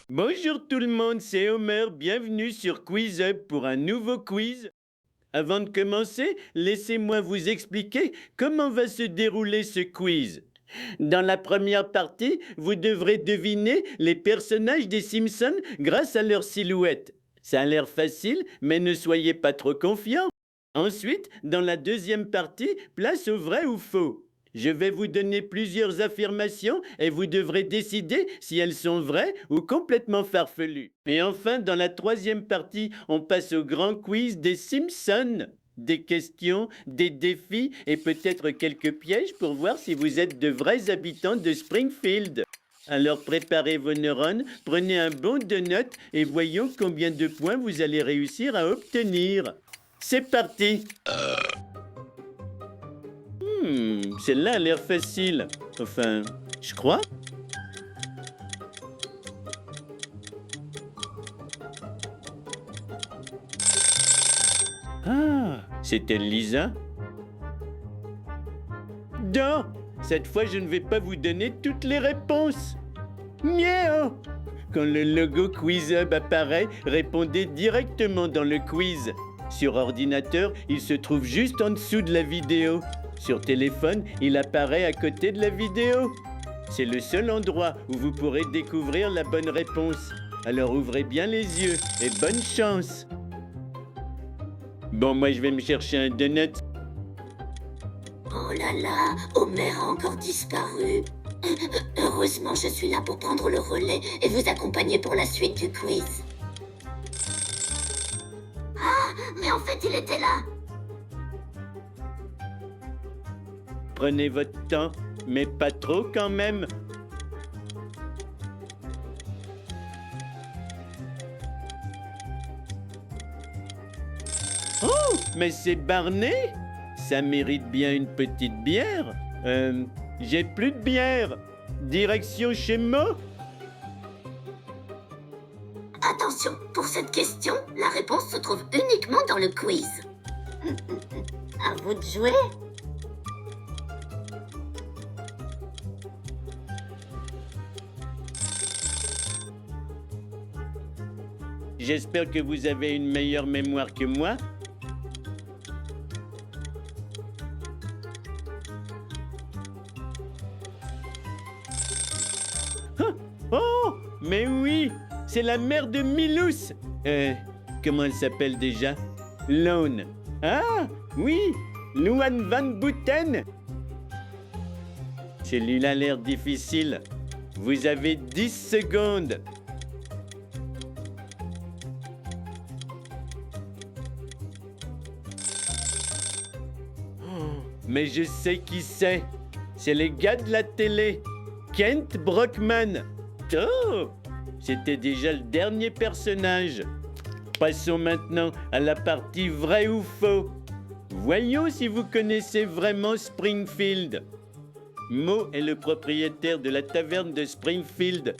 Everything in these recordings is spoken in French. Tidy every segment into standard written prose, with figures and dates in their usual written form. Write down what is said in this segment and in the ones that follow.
Bonjour tout le monde, c'est Homer, bienvenue sur Quiz Up pour un nouveau quiz. Avant de commencer, laissez-moi vous expliquer comment va se dérouler ce quiz. Dans la première partie, vous devrez deviner les personnages des Simpsons grâce à leur silhouette. Ça a l'air facile, mais ne soyez pas trop confiants. Ensuite, dans la deuxième partie, place au vrai ou faux. Je vais vous donner plusieurs affirmations et vous devrez décider si elles sont vraies ou complètement farfelues. Et enfin, dans la troisième partie, on passe au grand quiz des Simpsons. Des questions, des défis et peut-être quelques pièges pour voir si vous êtes de vrais habitants de Springfield. Alors préparez vos neurones, prenez un bon de notes et voyons combien de points vous allez réussir à obtenir. C'est parti! Celle-là a l'air facile. Enfin, je crois. Ah, c'était Lisa? Non, cette fois je ne vais pas vous donner toutes les réponses. Miaou! Quand le logo QuizHub apparaît, répondez directement dans le quiz. Sur ordinateur, il se trouve juste en dessous de la vidéo. Sur téléphone, il apparaît à côté de la vidéo. C'est le seul endroit où vous pourrez découvrir la bonne réponse. Alors ouvrez bien les yeux et bonne chance. Bon, moi je vais me chercher un donut. Oh là là, Homer a encore disparu. Heureusement, je suis là pour prendre le relais et vous accompagner pour la suite du quiz. Ah, mais en fait, il était là. Prenez votre temps, mais pas trop quand même. Oh, mais c'est Barney? Ça mérite bien une petite bière. J'ai plus de bière. Direction chez Mo? Attention, pour cette question, la réponse se trouve uniquement dans le quiz. À vous de jouer. J'espère que vous avez une meilleure mémoire que moi. Ah, oh, mais oui, c'est la mère de Milous. Comment elle s'appelle déjà? Lone. Ah, oui, Luan Van Booten. Celui-là a l'air difficile. Vous avez 10 secondes. Mais je sais qui c'est. C'est les gars de la télé. Kent Brockman. Oh, c'était déjà le dernier personnage. Passons maintenant à la partie vrai ou faux. Voyons si vous connaissez vraiment Springfield. Mo est le propriétaire de la taverne de Springfield.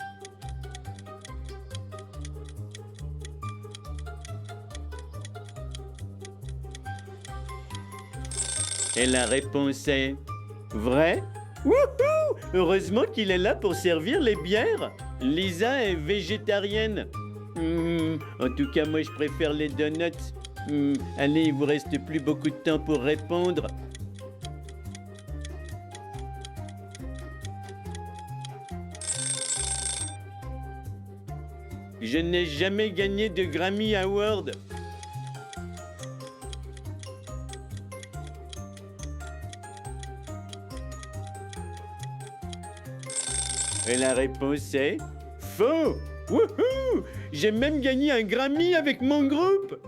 Et la réponse est vrai. Wouhou! Heureusement qu'il est là pour servir les bières. Lisa est végétarienne. En tout cas, moi, je préfère les donuts. Allez, il vous reste plus beaucoup de temps pour répondre. Je n'ai jamais gagné de Grammy Award. Et la réponse est faux. Wouhou! J'ai même gagné un Grammy avec mon groupe.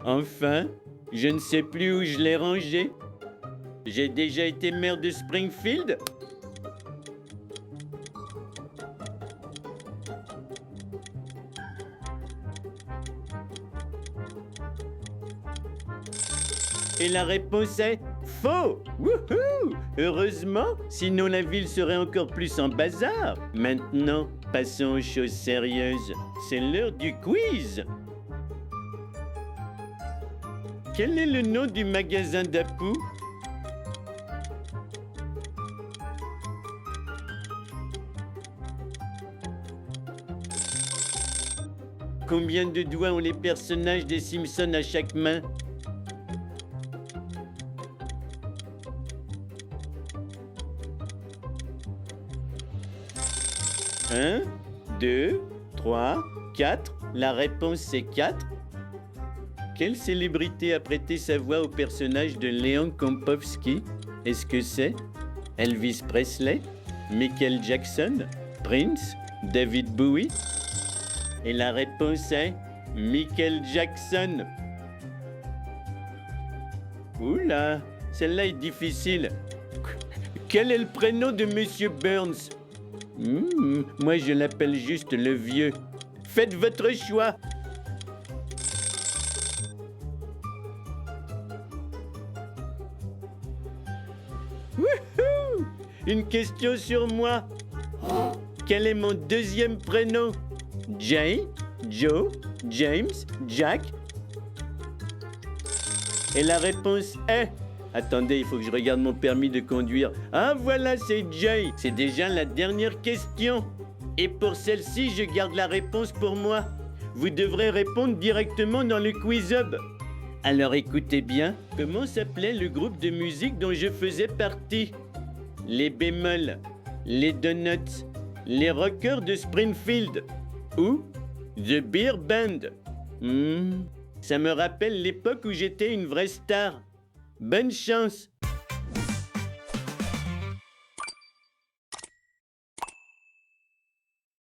Enfin, je ne sais plus où je l'ai rangé. J'ai déjà été maire de Springfield. Et la réponse est faux. Wouhou! Heureusement, sinon la ville serait encore plus en bazar. Maintenant, passons aux choses sérieuses. C'est l'heure du quiz. Quel est le nom du magasin d'Apu? Combien de doigts ont les personnages des Simpsons à chaque main? Un, 2, 3, 4. La réponse c'est 4. Quelle célébrité a prêté sa voix au personnage de Léon Kompowski? Est-ce que c'est Elvis Presley, Michael Jackson, Prince, David Bowie? Et la réponse est Michael Jackson. Oula, celle-là est difficile. Quel est le prénom de Monsieur Burns? Moi, je l'appelle juste le vieux. Faites votre choix. Wouhou! Une question sur moi. Quel est mon deuxième prénom? Jay, Joe, James, Jack? Et la réponse est... Attendez, il faut que je regarde mon permis de conduire. Ah, voilà, c'est Jay. C'est déjà la dernière question. Et pour celle-ci, je garde la réponse pour moi. Vous devrez répondre directement dans le Quiz Hub. Alors écoutez bien, comment s'appelait le groupe de musique dont je faisais partie? Les Bémols, les Donuts, les Rockers de Springfield ou The Beer Band? Ça me rappelle l'époque où j'étais une vraie star. Bonne chance!